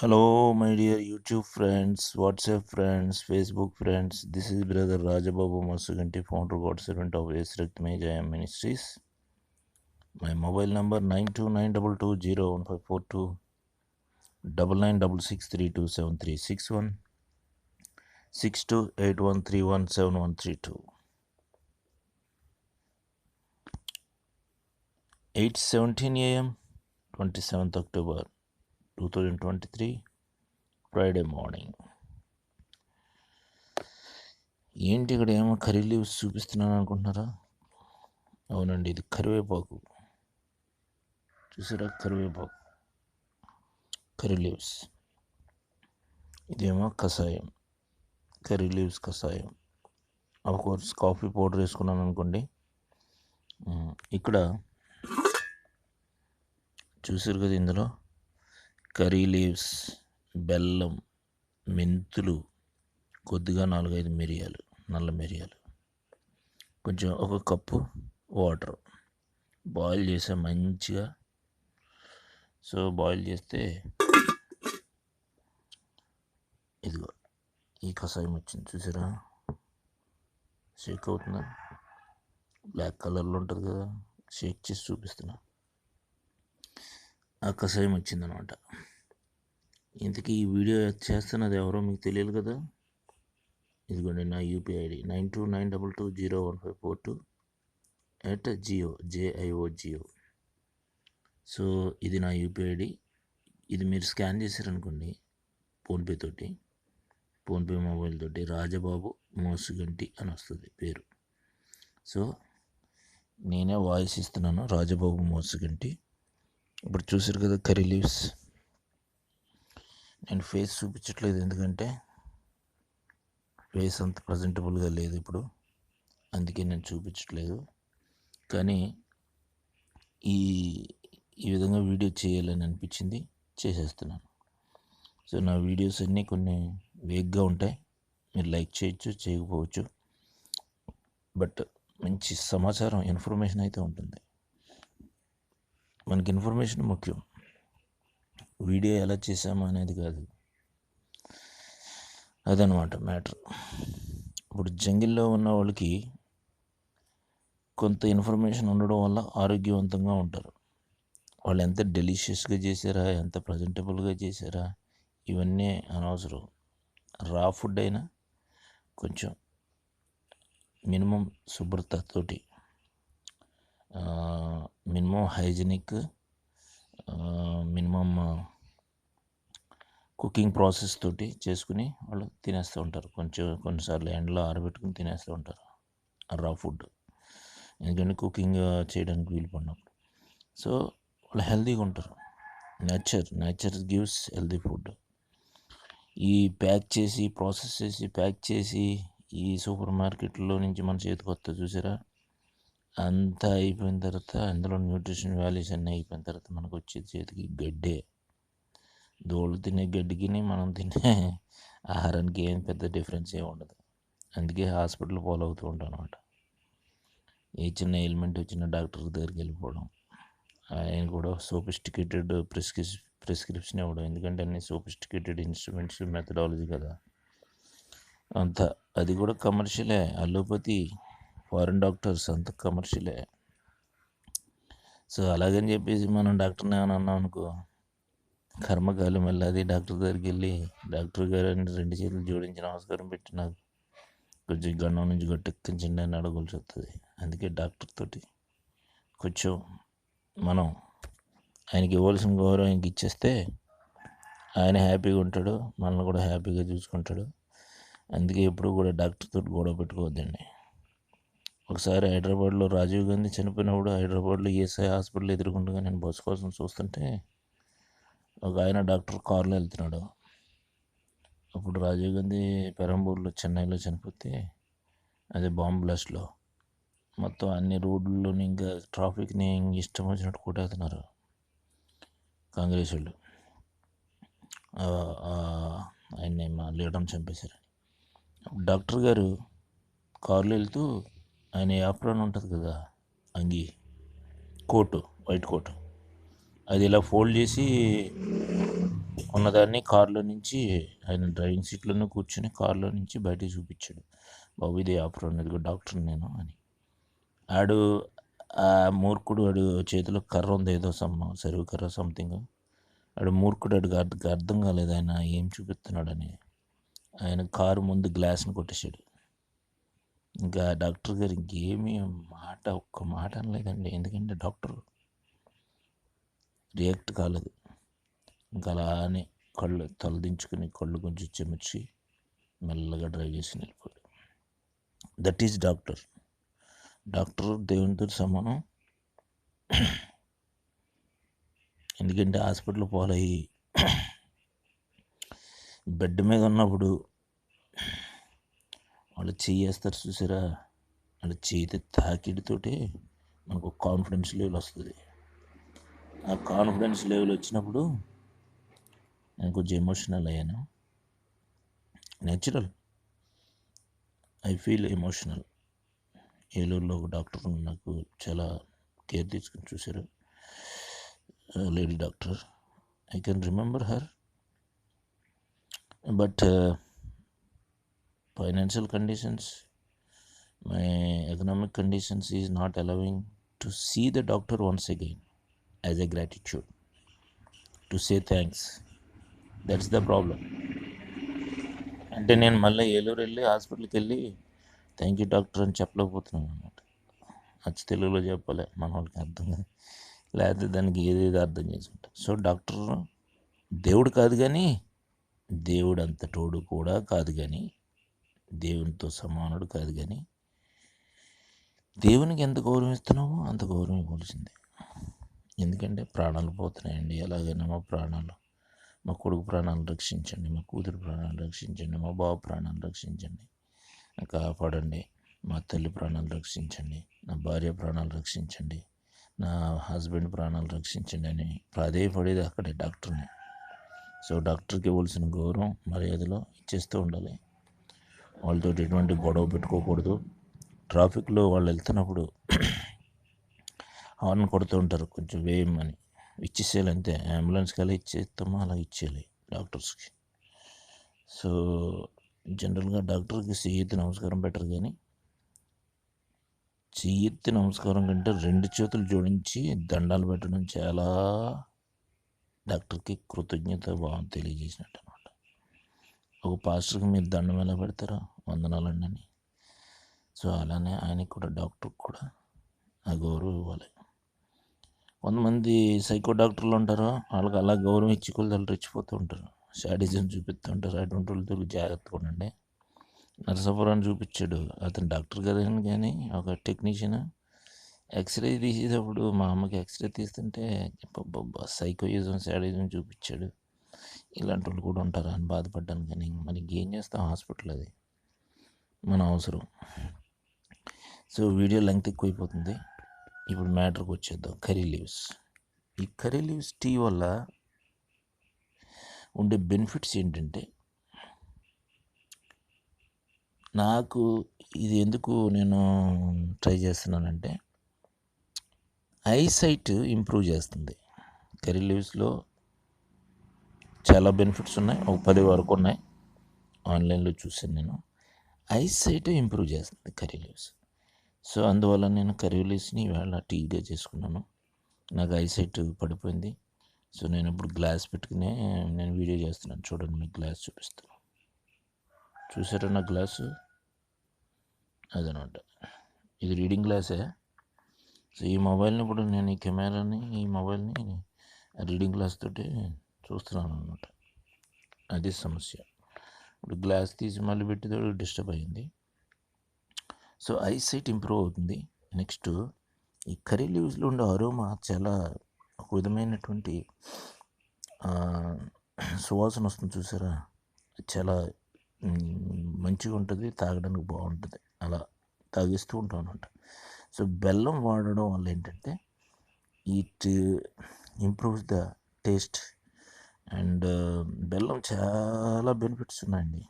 Hello, my dear YouTube friends, WhatsApp friends, Facebook friends. This is Brother Rajababu Masuganti, founder, God servant of Esrekt Jaya Ministries. My mobile number 929220152 9966327361 6281317132 8:17 a.m. 27th October 2023 Friday morning. ఏంటి ఇక్కడ ఏమో curry leaves చూపిస్తున్నాను అనుకుంటున్నారా? అవునండి, ఇది కరివేపాకు. చూసారా? కరివేపాకు, కర్రీ లీవ్స్. ఇదేమో కషాయం, కర్రీ లీవ్స్ కషాయం. కోర్స్ కాఫీ పౌడర్ వేసుకున్నాను అనుకోండి. ఇక్కడ చూసారు కదా, ఇందులో కర్రీ లీవ్స్, బెల్లం, మెంతులు, కొద్దిగా 4-5 మిరియాలు, నల్ల మిరియాలు, కొంచెం ఒక కప్పు వాటర్ బాయిల్ చేసా మంచిగా. సో బాయిల్ చేస్తే ఇదిగో ఈ కషాయం వచ్చింది. చూసారా? షేక్ అవుతుందా? బ్లాక్ కలర్లో ఉంటుంది కదా, షేక్ చేసి చూపిస్తున్నా. ఆ కషాయం వచ్చిందనమాట. ఇంతకీ ఈ వీడియో చేస్తున్నది ఎవరో మీకు తెలియదు కదా. ఇదిగోండి నా యూపీఐ ఐడి 9292220154@jio. సో ఇది నా యూపీఐ ఐడి. ఇది మీరు స్కాన్ చేశారనుకోండి ఫోన్పే తోటి, ఫోన్పే మొబైల్ తోటి, రాజబాబు మోసుగంటి అని వస్తుంది పేరు. సో నేనే వాయిస్ ఇస్తున్నాను, రాజబాబు మోసుగంటి. ఇప్పుడు చూసారు కదా కర్రీ లీవ్స్. నేను ఫేస్ చూపించట్లేదు, ఎందుకంటే ఫేస్ అంత ప్రజెంటబుల్గా లేదు ఇప్పుడు, అందుకే నేను చూపించట్లేదు. కానీ ఈ విధంగా వీడియో చేయాలని అనిపించింది, చేసేస్తున్నాను. సో నా వీడియోస్ అన్నీ కొన్ని వేగ్గా ఉంటాయి, మీరు లైక్ చేయొచ్చు, చేయకపోవచ్చు, బట్ మంచి సమాచారం, ఇన్ఫర్మేషన్ అయితే ఉంటుంది. మనకి ఇన్ఫర్మేషన్ ముఖ్యం, వీడియో ఎలా చేసామా అనేది కాదు. అదనమాట మ్యాటర్. ఇప్పుడు జంగిల్లో ఉన్న వాళ్ళకి కొంత ఇన్ఫర్మేషన్ ఉండడం వల్ల ఆరోగ్యవంతంగా ఉంటారు. వాళ్ళు ఎంత డెలిషియస్గా చేశారా, ఎంత ప్రజెంటబుల్గా చేశారా, ఇవన్నీ అనవసరం. రా ఫుడ్ అయినా కొంచెం మినిమం శుభ్రతతోటి, minimum hygienic, minimum cooking process తోటి చేసుకుని వాళ్ళు తినేస్తూ ఉంటారు. కొన్నిసార్లు ఎండలో ఆరబెట్టుకుని తినేస్తూ ఉంటారు రా ఫుడ్, ఎందుకంటే కుకింగ్ చేయడానికి వీలు పడినప్పుడు. సో వాళ్ళు హెల్తీగా ఉంటారు. Nature gives healthy food. ఈ ప్యాక్ చేసి, ప్రాసెస్ చేసి, ప్యాక్ చేసి ఈ సూపర్ మార్కెట్లో నుంచి మన చేతికి వస్తే చూసారా, అంతా అయిపోయిన తర్వాత, అందులో న్యూట్రిషన్ వాల్యూస్ అన్నీ అయిపోయిన తర్వాత మనకు వచ్చే చేతికి గడ్డే. దోళ్ళు తినే గడ్డికి మనం తినే ఆహారానికి ఏం పెద్ద డిఫరెన్స్ ఏమి ఉండదు. అందుకే హాస్పిటల్ ఫాలో అవుతూ ఉంటాం అనమాట. ఏ చిన్న ఎలిమెంట్ వచ్చిన డాక్టర్ దగ్గరికి వెళ్ళిపోవడం, ఆయన కూడా సోఫిస్టికేటెడ్ ప్రిస్క్రిప్షన్ ఇవ్వడం, ఎందుకంటే అన్ని సోఫిస్టికేటెడ్ ఇన్స్ట్రుమెంట్స్, మెథడాలజీ కదా అంతా. అది కూడా కమర్షియలే. అలోపతి, ఫారిన్ డాక్టర్స్ అంతా కమర్షియలే. సో అలాగని చెప్పేసి మనం డాక్టర్ని ఏమైనా అన్నాం అనుకో, కర్మకాలు మళ్ళీ అది డాక్టర్ దగ్గరికి వెళ్ళి, డాక్టర్ గారు అని 2 చేతులు జోడించి నమస్కారం పెట్టి, నాకు కొంచెం గండం నుంచి గట్టెక్కించండి అని అడగాల్సి వస్తుంది. అందుకే డాక్టర్ తోటి కొంచెం మనం ఆయనకి ఇవ్వాల్సిన గౌరవం ఆయనకి ఇచ్చేస్తే ఆయన హ్యాపీగా ఉంటాడు, మనల్ని కూడా హ్యాపీగా చూసుకుంటాడు. అందుకే ఎప్పుడు కూడా డాక్టర్ తోటి గొడవ పెట్టుకోవద్దండి. ఒకసారి హైదరాబాద్లో రాజీవ్ గాంధీ చనిపోయినప్పుడు హైదరాబాద్లో ఈఎస్ఐ హాస్పిటల్ ఎదుర్కొండగా నేను బస్సు కోసం చూస్తుంటే ఒక ఆయన డాక్టర్ కారులో వెళ్తున్నాడు. అప్పుడు రాజీవ్ గాంధీ పెరంబూర్లో, చెన్నైలో చనిపోతే, అదే బాంబ్ బ్లాస్ట్లో మొత్తం అన్ని రోడ్లలో ఇంకా ట్రాఫిక్ని ఇష్టం వచ్చినట్టు కొట్టేస్తున్నారు కాంగ్రెస్ వాళ్ళు. ఆయన్ని మా లీడర్ని చంపేశారు. డాక్టర్ గారు కారులో వెళ్తూ ఆయన యాప్రాన్ ఉంటుంది కదా, అంగి, కోటు, వైట్ కోటు, అది ఇలా ఫోల్డ్ చేసి ఉన్నదాన్ని కారులో నుంచి ఆయన డ్రైవింగ్ సీట్లోనే కూర్చొని కారులో నుంచి బయటికి చూపించాడు. బాబు ఇది ఆపరం, ఇదిగో డాక్టర్ నేను అని. ఆడు ఆ మూర్ఖుడు వాడు చేతిలో కర్ర ఉంది, ఏదో సరువు కర్ర సంథింగ్. ఆడు మూర్ఖుడు, ఆడికి అర్థం కాలేదు ఆయన ఏం చూపిస్తున్నాడని. ఆయన కారు ముందు గ్లాస్ని కొట్టేశాడు. ఇంకా డాక్టర్ గారు ఇంకేమీ ఒక్క మాట అనలేదండి, ఎందుకంటే డాక్టర్ రియాక్ట్ కాలేదు. ఇంకా అలానే కళ్ళు తలదించుకుని కళ్ళు కొంచెం చెమర్చి మెల్లగా డ్రైవ్ చేసి వెళ్ళిపోయాడు. That is doctor. డాక్టర్ దేవునితో సమానం. ఎందుకంటే హాస్పిటల్ పోలయ్యి బెడ్ మీద ఉన్నప్పుడు వాళ్ళు చేస్తారు చూసారా, వాళ్ళ చేతి తాకిడితోటి మనకు కాన్ఫిడెన్స్ లెవెల్ వస్తుంది. ఆ కాన్ఫిడెన్స్ లెవెల్ వచ్చినప్పుడు నేను కొంచెం ఎమోషనల్ అయ్యాను. Natural, I feel emotional. ఏలూరులో ఒక డాక్టర్ నాకు చాలా కేర్ తీసుకుని చూశారు, lady doctor. I can remember her. But financial conditions, my economic conditions is not allowing to see the doctor once again as a gratitude, to say thanks. That's the problem. అంటే నేను మళ్ళీ ఏలూరు వెళ్ళి హాస్పిటల్కి వెళ్ళి thank you doctor అని చెప్పలేకపోతున్నాను అనమాట. అచ్చు తెలుగులో చెప్పాలి, మన వాళ్ళకి అర్థం కాదు, లేకపోతే దానికి ఏదేదో అర్థం చేసుకుంటాం. సో డాక్టర్ దేవుడు కాదు, కానీ దేవుడు అంత తోడు కూడా కాదు, కానీ దేవునితో సమానుడు కాదు, కానీ దేవునికి ఎంత గౌరవం ఇస్తున్నామో అంత గౌరవం ఇవ్వాల్సిందే. ఎందుకంటే ప్రాణాలు పోతున్నాయండి. ఎలాగైనా మా కొడుకు ప్రాణాలు రక్షించండి, మా కూతురు ప్రాణాలు రక్షించండి, మా బాబు ప్రాణాలు రక్షించండి, కాపాడండి, మా తల్లి ప్రాణాలు రక్షించండి, నా భార్య ప్రాణాలు రక్షించండి, నా హస్బెండ్ ప్రాణాలు రక్షించండి అని ప్రాధేయపడేది అక్కడే డాక్టర్ని. సో డాక్టర్కి ఇవ్వాల్సిన గౌరవం మర్యాదలో ఇచ్చేస్తూ ఉండాలి. వాళ్ళతో ఎటువంటి గొడవ పెట్టుకోకూడదు. ట్రాఫిక్లో వాళ్ళు వెళ్తున్నప్పుడు హార్న్ కొడుతూ ఉంటారు, కొంచెం వేయమని ఇచ్చేసేయాలి అంతే. అంబులెన్స్కి అలా ఇచ్చేస్తామో అలా ఇచ్చేయాలి డాక్టర్స్కి. సో జనరల్గా డాక్టర్కి చెయ్యెత్తి నమస్కారం పెట్టరు, కానీ చెయ్యెత్తి నమస్కారం కంటే 2 చేతులు జోడించి దండాలు పెట్టడం చాలా డాక్టర్కి కృతజ్ఞత భావం తెలియజేసినట్టు అనమాట. ఒక పాస్టర్కి మీరు దండం ఎలా పెడతారో వందనాలండి అని, సో అలానే ఆయనకి కూడా డాక్టర్కి కూడా ఆ గౌరవం ఇవ్వాలి. కొంతమంది సైకో డాక్టర్లు ఉంటారు, వాళ్ళకి అలా గౌరవం ఇచ్చి కొలతలు రెచ్చిపోతూ ఉంటారు, శాడిజం చూపిస్తూ ఉంటారు. అటువంటి వాళ్ళతో జాగ్రత్తగా ఉండండి. నరసాపురాన్ని చూపించాడు, అతను డాక్టర్ కదండి, కానీ ఒక టెక్నీషియన్ ఎక్స్రే తీసేటప్పుడు మా అమ్మకి ఎక్స్రే తీస్తుంటే సైకోయిజం శాడిజం చూపించాడు. ఇలాంటి వాళ్ళు కూడా ఉంటారా అని బాధపడ్డాను, కానీ మనకి ఏం చేస్తాం, హాస్పిటల్ అది మన అవసరం. సో వీడియో లెంగ్త్ ఎక్కువైపోతుంది. ఇప్పుడు మ్యాటర్కి వచ్చేద్దాం. Curry leaves. ఈ కర్రీ లీవ్స్ టీ వల్ల ఉండే బెనిఫిట్స్ ఏంటంటే, నాకు ఇది ఎందుకు నేను ట్రై చేస్తున్నానంటే, ఐసైట్ ఇంప్రూవ్ చేస్తుంది. కర్రీ లీవ్స్లో చాలా బెనిఫిట్స్ ఉన్నాయి, ఒక 10 వరకు ఉన్నాయి, ఆన్లైన్లో చూసాను నేను. ఐసైట్ ఇంప్రూవ్ చేస్తుంది కర్రీ లీవ్స్. సో అందువల్ల నేను కర్రీ లీవ్స్ని ఇవాళ టీగా చేసుకున్నాను. నాకు ఐసైట్ పడిపోయింది. సో నేను ఇప్పుడు గ్లాస్ పెట్టుకునే నేను వీడియో చేస్తున్నాను. చూడండి, మీకు గ్లాస్ చూపిస్తాను. చూసారా నా గ్లాసు? అదనమాట, ఇది రీడింగ్ గ్లాసే. సో ఈ మొబైల్ని ఇప్పుడు నేను ఈ కెమెరాని ఈ మొబైల్ని రీడింగ్ గ్లాస్ తోటి చూస్తున్నాను అనమాట. అది సమస్య. ఇప్పుడు గ్లాస్ తీసి మళ్ళీ పెట్టితో డిస్టర్బ్ అయ్యింది. సో ఐసైట్ ఇంప్రూవ్ అవుతుంది. నెక్స్ట్, ఈ కర్రీ లీవ్స్లో ఉండే అరోమా చాలా ఒక విధమైనటువంటి సువాసన వస్తుంది చూసారా, చాలా మంచిగా ఉంటుంది, తాగడానికి బాగుంటుంది. అలా తాగిస్తూ ఉంటాం అనమాట. సో బెల్లం వాడడం వల్ల ఏంటంటే, it improves the taste. And బెల్లం చాలా బెనిఫిట్స్ ఉన్నాయండి.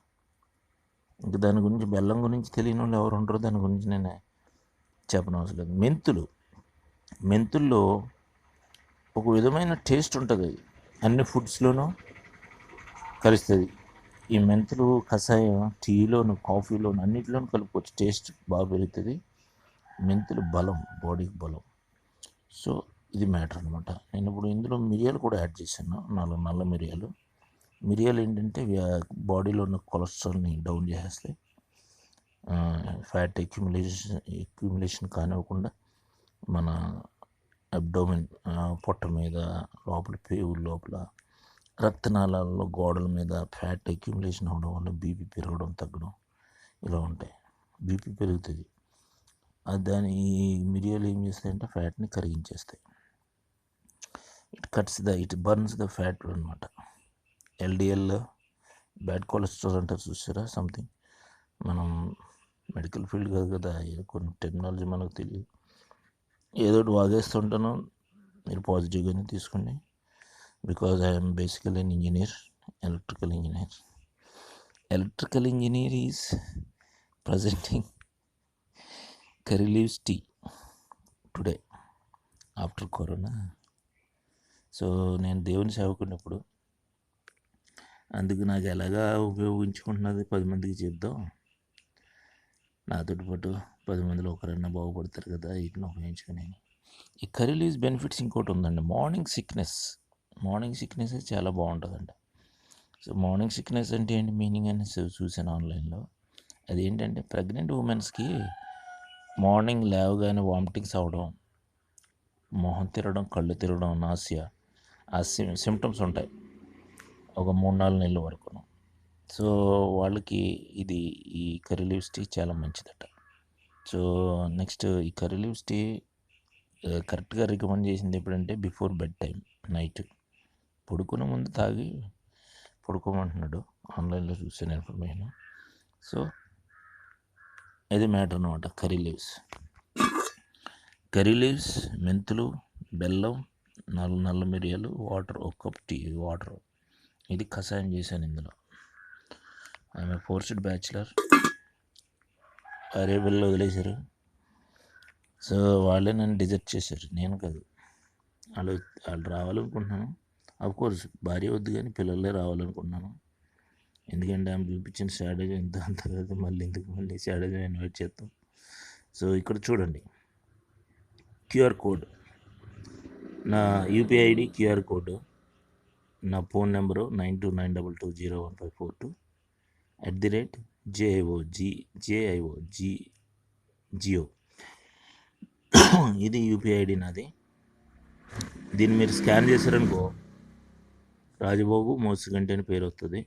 ఇంకా దాని గురించి, బెల్లం గురించి తెలియని వాళ్ళు ఎవరు ఉంటారో, దాని గురించి నేను చెప్పనవసరం లేదు. మెంతుల్లో ఒక విధమైన టేస్ట్ ఉంటుంది అన్ని ఫుడ్స్లోనూ. కలుస్తుంది. ఈ మెంతులు కషాయం టీలోను, కాఫీలోను అన్నిటిలోనూ కలుపుకోవచ్చు. టేస్ట్ బాగా పెరుగుతుంది. మెంతులు బలం, బాడీకి బలం. సో ఇది మ్యాటర్ అనమాట. నేను ఇప్పుడు ఇందులో మిరియాలు కూడా యాడ్ చేశాను, నల్ల మిరియాలు. మిరియాలు ఏంటంటే బాడీలో ఉన్న కొలెస్ట్రాల్ని డౌన్ చేసేస్తాయి. ఫ్యాట్ ఎక్యుములేషన్ కానివ్వకుండా మన అబ్డోమెన్, పొట్ట మీద, లోపల పేగుల లోపల, రక్తనాళాలలో గోడల మీద ఫ్యాట్ ఎక్యుములేషన్ అవ్వడం వల్ల బీపీ పెరగడం, తగ్గడం ఇలా ఉంటాయి. బీపీ పెరుగుతుంది. దాని ఈ మిరియాలు ఏం చేస్తాయంటే ఫ్యాట్ని కరిగించేస్తాయి. ఇట్ బర్న్స్ ద ఫ్యాట్ అనమాట. ఎల్డిఎల్, బ్యాడ్ కొలెస్ట్రాల్ అంటారు చూసారా, సంథింగ్. మనం మెడికల్ ఫీల్డ్ కాదు కదా, కొన్ని టెక్నాలజీ మనకు తెలియదు. ఏదో ఒకటి వాగేస్తుంటాను, మీరు పాజిటివ్గానే తీసుకోండి. Because I'm basically an engineer, electrical engineer. Electrical engineer is presenting curry leaves tea today after corona. So నేను దేవుని సేవకున్నప్పుడు అందుకు నాకు ఎలాగా ఉపయోగించుకుంటున్నది 10 మందికి చెప్దాం, నాతో పాటు 10 మందిలో ఒకరన్నా బాగుపడతారు కదా, వీటిని ఉపయోగించుకుని. ఈ కర్రీ లీవ్స్ బెనిఫిట్స్ ఇంకోటి ఉందండి. మార్నింగ్ సిక్నెస్ చాలా బాగుంటుందండి. సో మార్నింగ్ సిక్నెస్ అంటే ఏంటి మీనింగ్ అని చూసాను ఆన్లైన్లో. అదేంటంటే ప్రెగ్నెంట్ ఉమెన్స్కి మార్నింగ్ లేవగానే వామిటింగ్స్ అవ్వడం, మొహం తిరగడం, కళ్ళు తిరగడం, నాసియా, ఆ సిమ్టమ్స్ ఉంటాయి ఒక 3-4 నెలల వరకు. సో వాళ్ళకి ఈ కర్రీ లీవ్స్ టీ చాలా మంచిదట. సో నెక్స్ట్ ఈ కర్రీ లీవ్స్ టీ కరెక్ట్గా రికమెండ్ చేసింది ఎప్పుడంటే బిఫోర్ బెడ్ టైం, నైట్ పడుకునే ముందు తాగి పడుకోమంటున్నాడు, ఆన్లైన్లో చూసాను ఇన్ఫర్మేషన్. సో ఇది మ్యాటర్ అనమాట. కర్రీ లీవ్స్, మెంతులు, బెల్లం, నల్ల మిరియాలు, వాటర్, 1 కప్ టీ వాటర్, ఇది కషాయం చేశాను ఇందులో. ఆమె ఫోర్స్డ్ బ్యాచులర్, వేరియబుల్లో వదిలేశారు. సో వాళ్ళే నన్ను డిజర్ట్ చేశారు, నేను కాదు. వాళ్ళు రావాలనుకుంటున్నాను. అఫ్కోర్స్ భార్య వద్దు కానీ పిల్లలే రావాలనుకుంటున్నాను. ఎందుకంటే ఆమె చూపించిన స్ట్రాటజీ అంత కదా, మళ్ళీ స్ట్రాటజీ ఇన్వైట్ చేస్తాం. సో ఇక్కడ చూడండి, క్యూఆర్ కోడ్, నా యూపీఐ ఐడి క్యూఆర్ కోడ్, నా ఫోన్ నెంబరు 9292201542 @JIO ఇది యూపీఐ ఐడి నాది. దీన్ని మీరు స్కాన్ చేశారనుకో రాజబాబు మోసిగంటి అని పేరు వస్తుంది.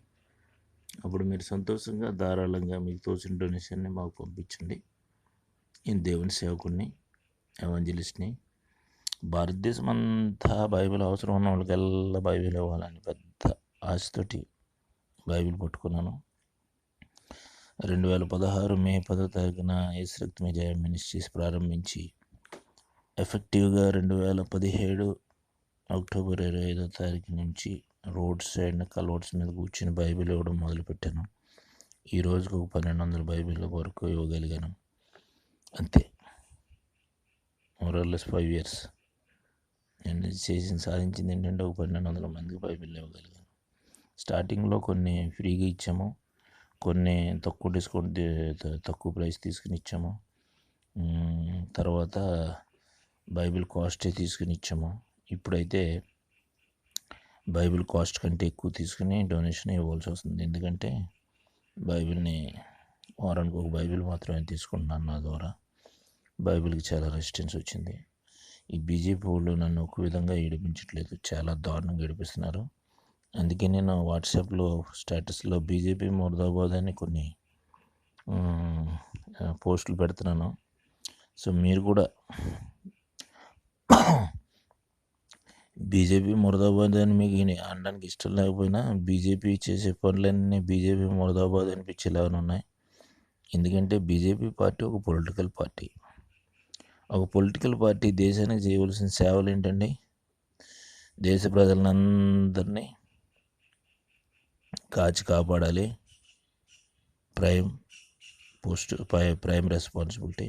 అప్పుడు మీరు సంతోషంగా ధారాళంగా మీకు తోచిన డొనేషన్ని మాకు పంపించండి. నేను దేవుని సేవకుడిని, ఎవాంజలిస్ట్ని. భారతదేశం అంతా బైబిల్ అవసరం ఉన్న వాళ్ళకెల్లా బైబిల్ ఇవ్వాలని పెద్ద ఆశతోటి బైబిల్ పట్టుకున్నాను. 2016 మే 10వ తారీఖున యేసురక్త విజయ మినిస్ట్రీస్ ప్రారంభించి ఎఫెక్టివ్గా 2017 అక్టోబర్ 25వ తారీఖు నుంచి రోడ్ సైడ్ కల్వర్ట్స్ మీద కూర్చొని బైబిల్ ఇవ్వడం మొదలుపెట్టాను. ఈ రోజుకు 1200 బైబిల్ వరకు ఇవ్వగలిగాను. అంతే, మోరల్లెస్ 5 years నేను సాధించింది ఏంటంటే 1200 మందికి బైబిల్ ఇవ్వగలిగాను. స్టార్టింగ్లో కొన్ని ఫ్రీగా ఇచ్చాము, కొన్ని తక్కువ ప్రైస్ తీసుకుని ఇచ్చాము. తర్వాత బైబిల్ కాస్టే తీసుకుని ఇచ్చాము. ఇప్పుడైతే బైబిల్ కాస్ట్ కంటే ఎక్కువ తీసుకుని డొనేషన్ ఇవ్వాల్సి వస్తుంది. ఎందుకంటే బైబిల్ని వారానికి ఒక బైబిల్ మాత్రమే తీసుకుంటున్నాను. నా ద్వారా బైబిల్కి చాలా రెసిస్టెన్స్ వచ్చింది. ఈ బీజేపీ వాళ్ళు నన్ను ఒక విధంగా ఏడిపించట్లేదు, చాలా దారుణంగా ఏడిపిస్తున్నారు. అందుకే నేను వాట్సాప్లో స్టేటస్లో బీజేపీ ముర్దాబాద్ అని కొన్ని పోస్టులు పెడుతున్నాను. సో మీరు కూడా బీజేపీ ముర్దాబాద్ అని మీకు అనడానికి ఇష్టం లేకపోయినా బీజేపీ చేసే పనులన్నీ బీజేపీ ముర్దాబాద్ అనిపించేలాగా ఉన్నాయి. ఎందుకంటే బీజేపీ పార్టీ ఒక పొలిటికల్ పార్టీ. ఒక పొలిటికల్ పార్టీ దేశానికి చేయవలసిన సేవలు ఏంటండి? దేశ ప్రజలందరినీ కాపాడాలి, ప్రైమ్ రెస్పాన్సిబిలిటీ.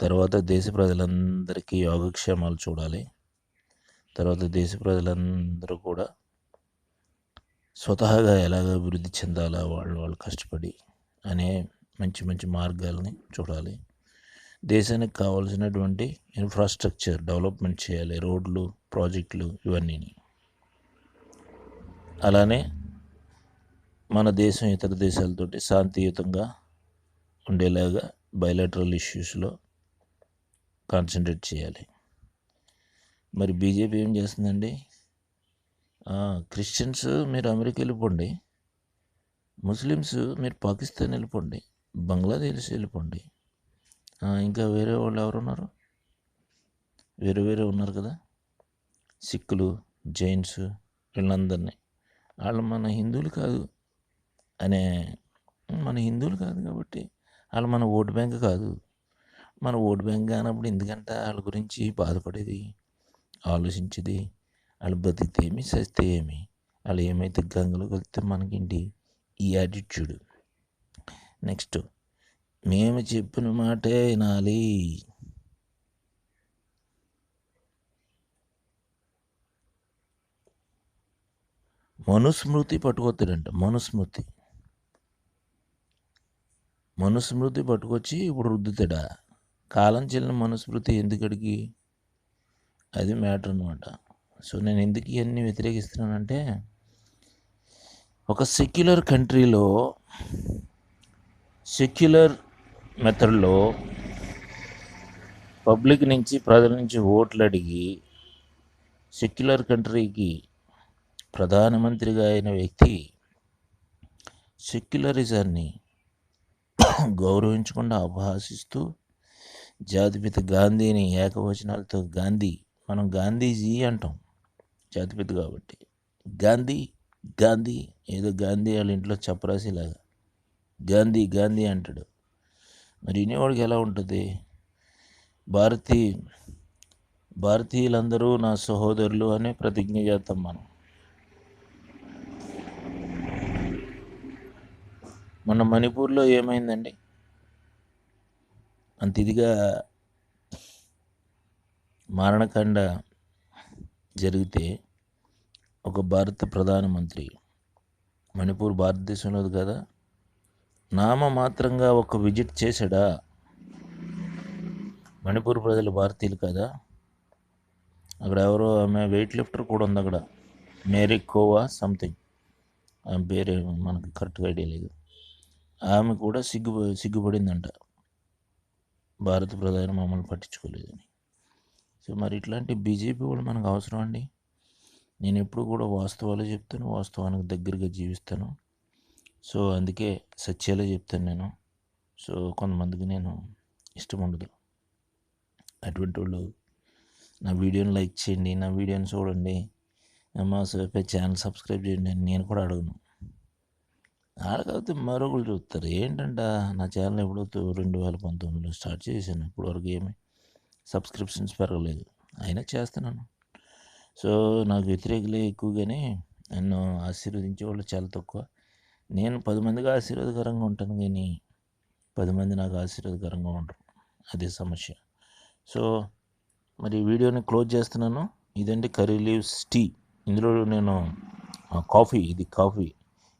తర్వాత దేశ ప్రజలందరికీ యోగక్షేమాలు చూడాలి. తర్వాత దేశ ప్రజలందరూ కూడా స్వతహాగా ఎలాగ అభివృద్ధి చెందాలా వాళ్ళు కష్టపడి అనే మంచి మంచి మార్గాల్ని చూడాలి. దేశానికి కావాల్సినటువంటి ఇన్ఫ్రాస్ట్రక్చర్ డెవలప్మెంట్ చేయాలి, రోడ్లు, ప్రాజెక్టులు ఇవన్నీని. అలానే మన దేశం ఇతర దేశాలతోటి శాంతియుతంగా ఉండేలాగా బయలాటరల్ ఇష్యూస్లో కాన్సన్ట్రేట్ చేయాలి. మరి బీజేపీ ఏం చేస్తుందండి? క్రిస్టియన్స్ మీరు అమెరికా వెళ్ళిపోండి, ముస్లిమ్స్ మీరు పాకిస్తాన్ వెళ్ళిపోండి, బంగ్లాదేశ్ వెళ్ళిపోండి, ఇంకా వేరే వాళ్ళు ఎవరున్నారు? వేరే ఉన్నారు కదా, సిక్కులు, జైన్స్, వీళ్ళందరినీ వాళ్ళు మన హిందువులు కాదు కాబట్టి వాళ్ళు మన ఓటు బ్యాంక్ కాదు. మన ఓటు బ్యాంక్ కానప్పుడు ఎందుకంటే వాళ్ళ గురించి బాధపడేది, ఆలోచించేది? వాళ్ళు బతికితే ఏమి, చస్తే ఏమి, వాళ్ళు ఏమైతే గంగలో కలిస్తే మనకేంటి? ఈ యాటిట్యూడ్. నెక్స్ట్, మేము చెప్పిన మాటే వినాలి. మనుస్మృతి పట్టుకొస్తాడంట. మనుస్మృతి పట్టుకొచ్చి ఇప్పుడు రుద్దుతాడా? కాలం చెల్లిన మనుస్మృతి ఎందుకడికి? అది మ్యాటర్ అనమాట. సో నేను ఎందుకు ఇవన్నీ వ్యతిరేకిస్తున్నానంటే, ఒక సెక్యులర్ కంట్రీలో సెక్యులర్ మెథడ్లో పబ్లిక్ నుంచి, ప్రజల నుంచి ఓట్లు అడిగి సెక్యులర్ కంట్రీకి ప్రధానమంత్రిగా అయిన వ్యక్తి సెక్యులరిజాన్ని గౌరవించకుండా అపహాసిస్తూ జాతిపిత గాంధీని ఏకవచనాలతో మనం గాంధీజీ అంటాం, జాతిపిత కాబట్టి. గాంధీ ఏదో గాంధీ వాళ్ళ ఇంట్లో చపరాసిలాగా గాంధీ అంటాడు. మరి వినేవాడికి ఎలా ఉంటుంది? భారతీయులందరూ నా సహోదరులు అనే ప్రతిజ్ఞ చేస్తాం మనం. మొన్న మణిపూర్లో ఏమైందండి? అంత ఇదిగా మారణకాండ జరిగితే ఒక భారత ప్రధానమంత్రి, మణిపూర్ భారతదేశంలో కదా, నామమాత్రంగా ఒక విజిట్ చేశాడా? మణిపూర్ ప్రజలు భారతీయులు కదా. అక్కడ ఎవరో ఆమె వెయిట్ లిఫ్టర్ కూడా ఉంది అక్కడ, మేరీ కోవా సంథింగ్, ఆమె పేరు మనకు కరెక్ట్గా ఐడియా లేదు. ఆమె కూడా సిగ్గుపడిందంట, భారత ప్రధాని మమ్మల్ని పట్టించుకోలేదని. సో మరి ఇట్లాంటి బీజేపీ వాళ్ళు మనకు అవసరం అండి? నేను ఎప్పుడు కూడా వాస్తవాలు చెప్తాను, వాస్తవానికి దగ్గరగా జీవిస్తాను. సో అందుకే సత్యాలే చెప్తాను నేను. సో కొంతమందికి నేను ఇష్టం ఉండదు. అటువంటి వాళ్ళు నా వీడియోని లైక్ చేయండి, నా వీడియోని చూడండి, మా ఛానల్ సబ్స్క్రైబ్ చేయండి అని నేను కూడా అడగను. ఆడకపోతే మరొకరు చూస్తారు. ఏంటంట, నా ఛానల్ ఎప్పుడో 2019లో స్టార్ట్ చేశాను, ఇప్పటివరకు ఏమి సబ్స్క్రిప్షన్స్ పెరగలేదు, అయినా చేస్తున్నాను. సో నాకు వ్యతిరేకులే ఎక్కువగానే, నన్ను ఆశీర్వదించే వాళ్ళు చాలా తక్కువ. నేను 10 మందికి ఆశీర్వాదకరంగా ఉంటాను, కానీ 10 మంది నాకు ఆశీర్వాదకరంగా ఉండరు, అదే సమస్య. సో మరి వీడియోని క్లోజ్ చేస్తున్నాను. ఇదండి కర్రీ లీవ్స్ టీ. ఇందులో నేను కాఫీ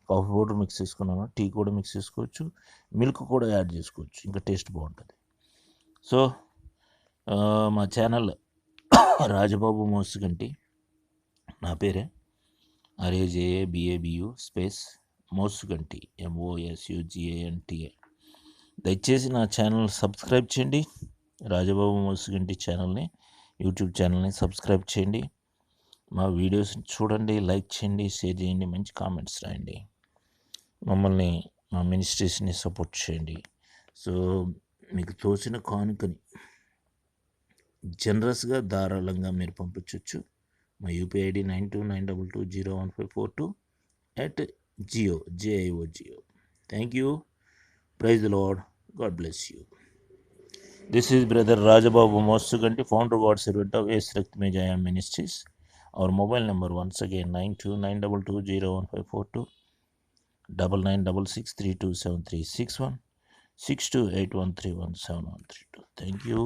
పౌడర్ మిక్స్ చేసుకున్నాను, టీ కూడా మిక్స్ చేసుకోవచ్చు, మిల్క్ కూడా యాడ్ చేసుకోవచ్చు, ఇంకా టేస్ట్ బాగుంటుంది. సో మా ఛానల్ రాజబాబు మోసుగంటి, నా పేరే RAJABABU మోసుగంటి MOSUGANTA. దయచేసి నా ఛానల్ సబ్స్క్రైబ్ చేయండి. రాజబాబు మోసుగంటి ఛానల్ని, యూట్యూబ్ ఛానల్ని సబ్స్క్రైబ్ చేయండి. మా వీడియోస్ చూడండి, లైక్ చేయండి, షేర్ చేయండి, మంచి కామెంట్స్ రాయండి. మమ్మల్ని, మా మినిస్ట్రీస్ని సపోర్ట్ చేయండి. సో మీకు తోచిన కానుకని జనరస్గా, ధారాళంగా మీరు పంపించవచ్చు. మా UPI ID 9292220154@JIO. Thank you. Praise the Lord. God bless you. This is Brother Rajababu Mosuganti, founder God servant of S. Raktme Jaya Ministries. Our mobile number once again 9292220154, 9966327361, 6281317132. Thank you.